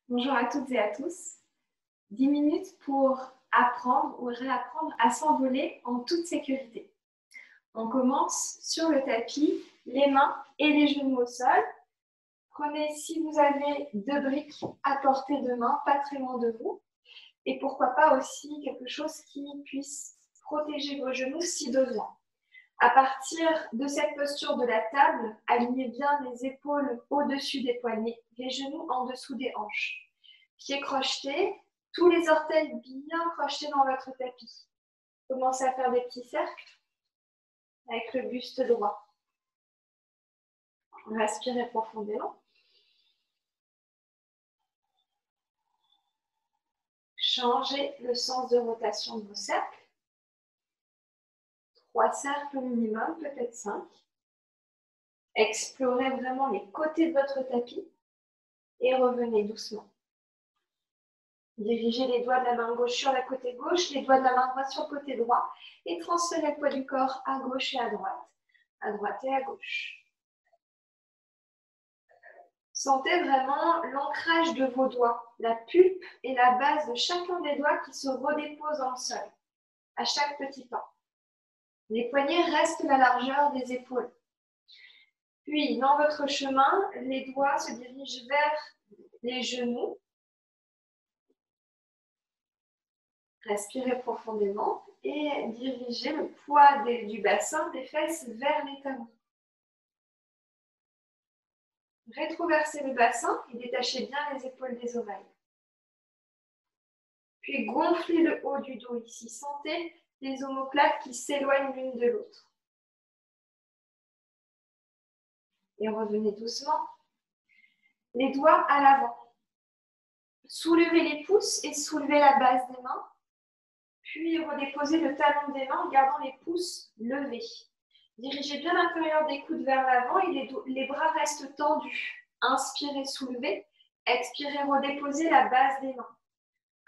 Bonjour à toutes et à tous. 10 minutes pour apprendre ou réapprendre à s'envoler en toute sécurité. On commence sur le tapis, les mains et les genoux au sol. Prenez, si vous avez 2 briques à portée de main, pas très loin de vous. Et pourquoi pas aussi quelque chose qui puisse protéger vos genoux si besoin. À partir de cette posture de la table, alignez bien les épaules au-dessus des poignets, les genoux en dessous des hanches. Pieds crochetés, tous les orteils bien crochetés dans votre tapis. Commencez à faire des petits cercles avec le buste droit. Respirez profondément. Changez le sens de rotation de vos cercles. 3 cercles au minimum, peut-être 5. Explorez vraiment les côtés de votre tapis et revenez doucement. Dirigez les doigts de la main gauche sur le côté gauche, les doigts de la main droite sur le côté droit et transférez le poids du corps à gauche et à droite et à gauche. Sentez vraiment l'ancrage de vos doigts, la pulpe et la base de chacun des doigts qui se redéposent dans le sol à chaque petit pas. Les poignets restent la largeur des épaules. Puis, dans votre chemin, les doigts se dirigent vers les genoux. Respirez profondément et dirigez le poids du bassin, des fesses vers les talons. Rétroversez le bassin et détachez bien les épaules des oreilles. Puis gonflez le haut du dos ici. Sentez les omoplates qui s'éloignent l'une de l'autre. Et revenez doucement. Les doigts à l'avant. Soulevez les pouces et soulevez la base des mains. Puis redéposez le talon des mains en gardant les pouces levés. Dirigez bien l'intérieur des coudes vers l'avant et les bras restent tendus. Inspirez, soulevez. Expirez, redéposez la base des mains.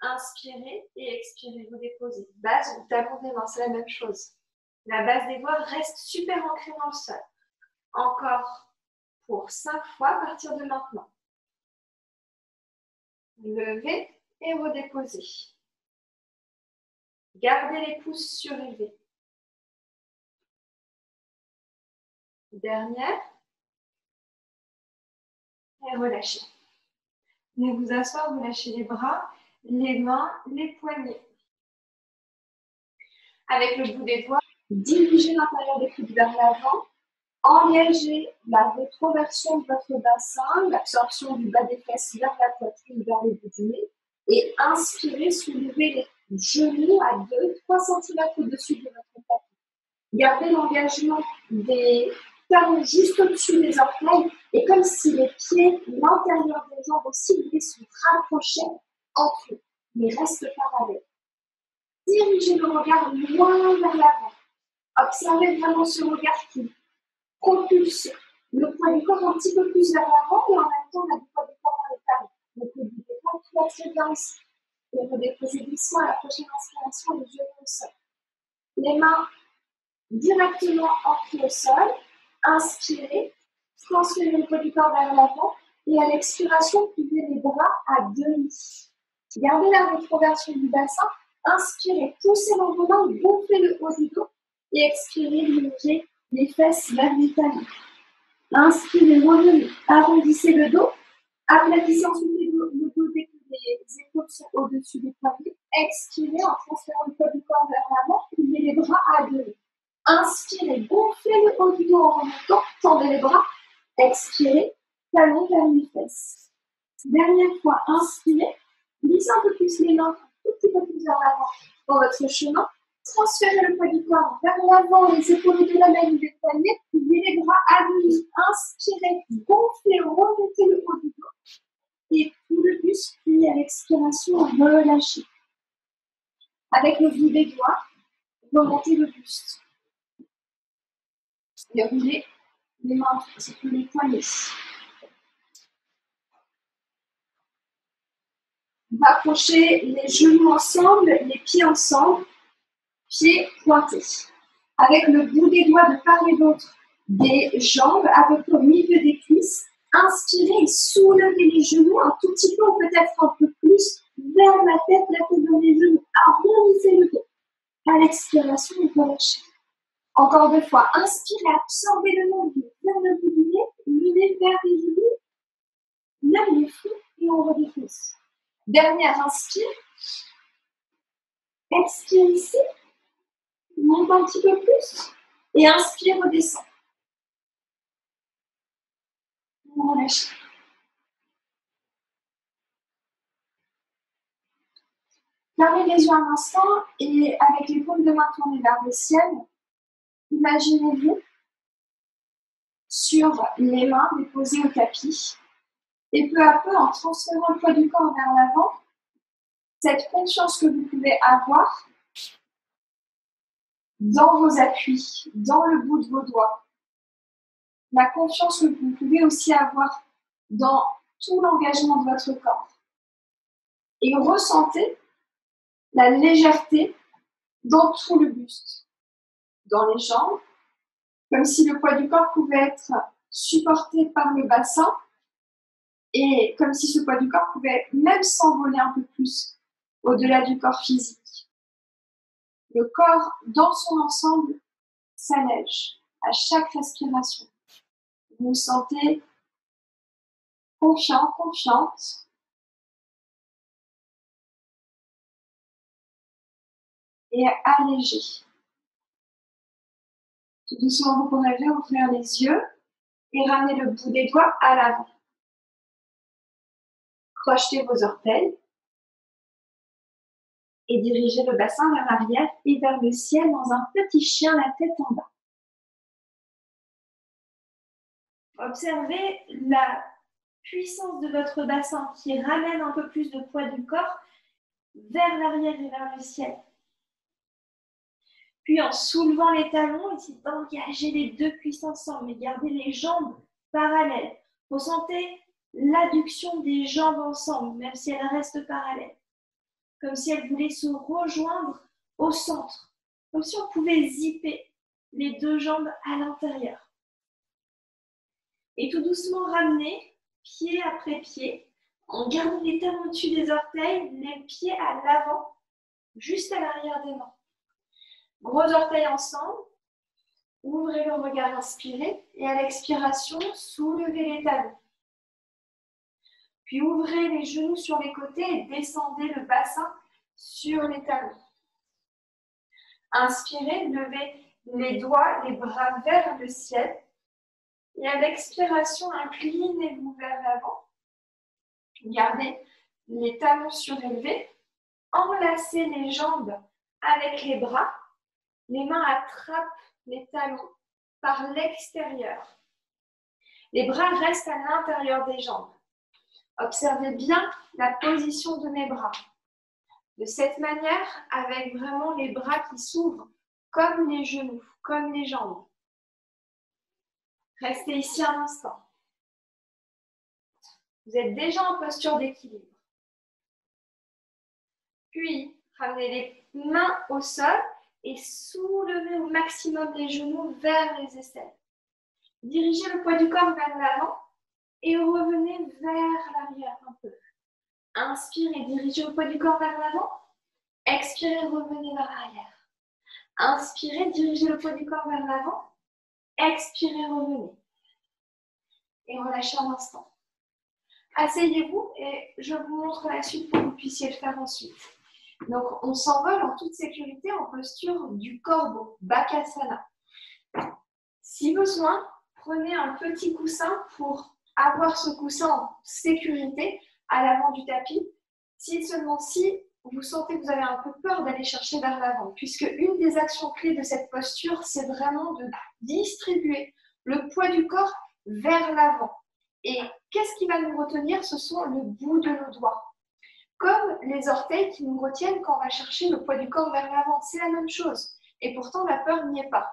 Inspirez et expirez, redéposez. Base ou talon des mains, c'est la même chose. La base des doigts reste super ancrée dans le sol. Encore pour 5 fois à partir de maintenant. Levez et redéposez. Gardez les pouces surélevés. Dernière. Et relâchez. Venez vous asseoir, vous lâchez les bras, les mains, les poignets. Avec le bout des doigts, dirigez l'intérieur des coudes vers l'avant. Engagez la rétroversion de votre bassin, l'absorption du bas des fesses vers la poitrine, vers le bout du nez. Et inspirez, soulevez les genoux à 2-3 cm au-dessus de votre tapis. Gardez l'engagement des talons juste au-dessus des orteils et comme si les pieds, l'intérieur des jambes aussi, se rapprochaient entre eux, mais restent parallèles. Dirigez le regard loin vers l'avant. Observez vraiment ce regard qui propulse le poids du corps un petit peu plus vers l'avant et en même temps, on a du poids du corps dans les talons. Donc, le bout des bras tout va très bien aussi. Et redéposez doucement à la prochaine inspiration les genoux au sol. Les mains directement ancrées au sol. Inspirez, transférez le poids du corps vers l'avant et à l'expiration, pliez les bras à demi. Gardez la rétroversion du bassin. Inspirez, poussez dans vos mains, gonflez le haut du dos et expirez, dirigez les fesses vers les talons. Inspirez, revenez, arrondissez le dos, aplatissez ensuite le dos dès que les épaules sont au-dessus des poignets. Expirez en transférant le poids du corps vers l'avant, pliez les bras à deux. Inspirez, gonflez le haut du dos en remontant, tendez les bras. Expirez, talons vers les fesses. Dernière fois, inspirez, glissez un peu plus les mains, un tout petit peu plus vers l'avant dans votre chemin. Transférez le poids du corps vers l'avant, les épaules de la main des poignets, pliez les bras à demi. Inspirez, gonflez, remontez le haut du dos. Et tout le buste, puis à l'expiration, relâchez. Avec le bout des doigts, remontez le buste. Et roulez les mains un petit peu les poignets. Rapprochez les genoux ensemble, les pieds ensemble, pieds pointés. Avec le bout des doigts de part et d'autre des jambes à peu près au milieu des cuisses, Inspirez et soulevez les genoux un tout petit peu ou peut-être un peu plus vers la tête dans les genoux. Arrondissez le dos. À l'expiration, vous relâchez. Encore 2 fois. Inspirez, absorbez le nombril vers le bout du nez, levez vers les genoux, lève les fous et on redéfonce. Dernière, inspire. Expire ici. Monte un petit peu plus. Et inspire, redescend. On relâche. Fermez les yeux un instant et avec les paumes de main tournées vers le ciel, imaginez-vous sur les mains déposées au tapis. Et peu à peu, en transférant le poids du corps vers l'avant, cette confiance que vous pouvez avoir dans vos appuis, dans le bout de vos doigts, la confiance que vous pouvez aussi avoir dans tout l'engagement de votre corps. Et ressentez la légèreté dans tout le buste, dans les jambes, comme si le poids du corps pouvait être supporté par le bassin et comme si ce poids du corps pouvait même s'envoler un peu plus au-delà du corps physique. Le corps, dans son ensemble, s'allège à chaque respiration. Vous vous sentez confiant, confiante. Et allégé. Tout doucement, vous pourrez ouvrir les yeux et ramener le bout des doigts à l'avant. Crochetez vos orteils et dirigez le bassin vers l'arrière et vers le ciel dans un petit chien, la tête en bas. Observez la puissance de votre bassin qui ramène un peu plus de poids du corps vers l'arrière et vers le ciel. Puis en soulevant les talons, essayez d'engager les deux cuisses ensemble, mais gardez les jambes parallèles. Ressentez l'adduction des jambes ensemble, même si elles restent parallèles. Comme si elles voulaient se rejoindre au centre. Comme si on pouvait zipper les deux jambes à l'intérieur. Et tout doucement ramener, pied après pied, en gardant les talons au-dessus des orteils, les pieds à l'avant, juste à l'arrière des mains. Gros orteils ensemble, ouvrez le regard, inspirez, et à l'expiration, soulevez les talons. Puis ouvrez les genoux sur les côtés et descendez le bassin sur les talons. Inspirez, levez les doigts, les bras vers le ciel. Et à l'expiration, inclinez-vous vers l'avant. Gardez les talons surélevés. Enlacez les jambes avec les bras. Les mains attrapent les talons par l'extérieur. Les bras restent à l'intérieur des jambes. Observez bien la position de mes bras. De cette manière, avec vraiment les bras qui s'ouvrent comme les genoux, comme les jambes. Restez ici un instant. Vous êtes déjà en posture d'équilibre. Puis, ramenez les mains au sol et soulevez au maximum les genoux vers les aisselles. Dirigez le poids du corps vers l'avant et revenez vers l'arrière un peu. Inspirez, dirigez le poids du corps vers l'avant. Expirez, revenez vers l'arrière. Inspirez, dirigez le poids du corps vers l'avant. Expirez, revenez. Et relâchez un instant. Asseyez-vous et je vous montre la suite pour que vous puissiez le faire ensuite. Donc, on s'envole en toute sécurité en posture du corbeau, Bakasana. Si besoin, prenez un petit coussin pour avoir ce coussin en sécurité à l'avant du tapis. Si seulement si vous sentez que vous avez un peu peur d'aller chercher vers l'avant, puisque une des actions clés de cette posture, c'est vraiment de distribuer le poids du corps vers l'avant. Et qu'est-ce qui va nous retenir? Ce sont le bout de nos doigts. Comme les orteils qui nous retiennent quand on va chercher le poids du corps vers l'avant. C'est la même chose. Et pourtant, la peur n'y est pas.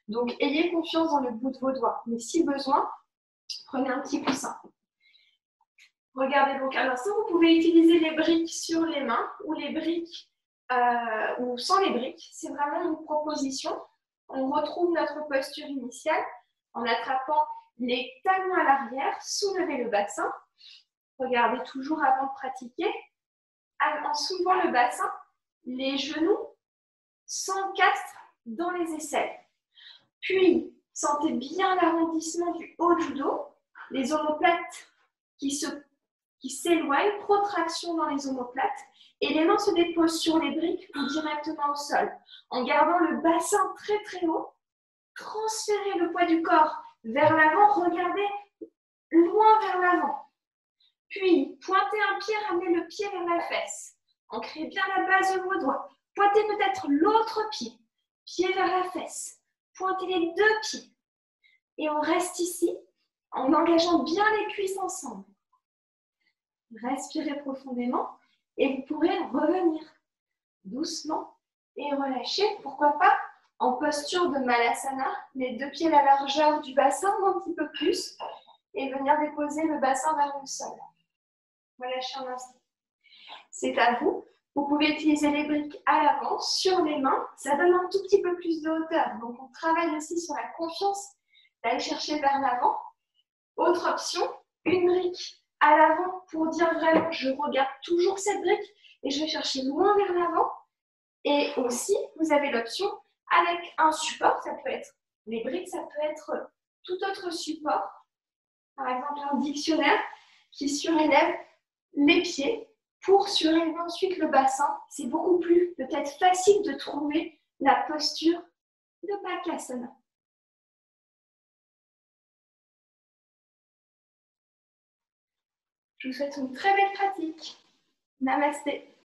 Donc, ayez confiance dans le bout de vos doigts. Mais si besoin, prenez un petit coussin. Regardez donc à l'instant, vous pouvez utiliser les briques sur les mains ou les briques ou sans les briques. C'est vraiment une proposition. On retrouve notre posture initiale en attrapant Les talons à l'arrière, soulevez le bassin. Regardez toujours avant de pratiquer. En soulevant le bassin, les genoux s'encastrent dans les aisselles. Puis, sentez bien l'arrondissement du haut du dos, les omoplates qui s'éloignent, protraction dans les omoplates, et les mains se déposent sur les briques ou directement au sol. En gardant le bassin très très haut, transférez le poids du corps vers l'avant, regardez loin vers l'avant. Puis, pointez un pied, ramenez le pied vers la fesse. Ancrez bien la base de vos doigts. Pointez peut-être l'autre pied, pied vers la fesse. Pointez les deux pieds. Et on reste ici en engageant bien les cuisses ensemble. Respirez profondément et vous pourrez revenir doucement et relâcher, pourquoi pas en posture de Malasana, les deux pieds à la largeur du bassin, un petit peu plus, et venir déposer le bassin vers le sol. Relâchez un instant. C'est à vous. Vous pouvez utiliser les briques à l'avant, sur les mains. Ça donne un tout petit peu plus de hauteur. Donc, on travaille aussi sur la confiance d'aller chercher vers l'avant. Autre option, une brique à l'avant pour dire vraiment, je regarde toujours cette brique et je vais chercher loin vers l'avant. Et aussi, vous avez l'option avec un support. Ça peut être les briques, ça peut être tout autre support. Par exemple, un dictionnaire qui surélève les pieds pour surélever ensuite le bassin. C'est beaucoup plus peut-être facile de trouver la posture de Bakasana. Je vous souhaite une très belle pratique. Namasté.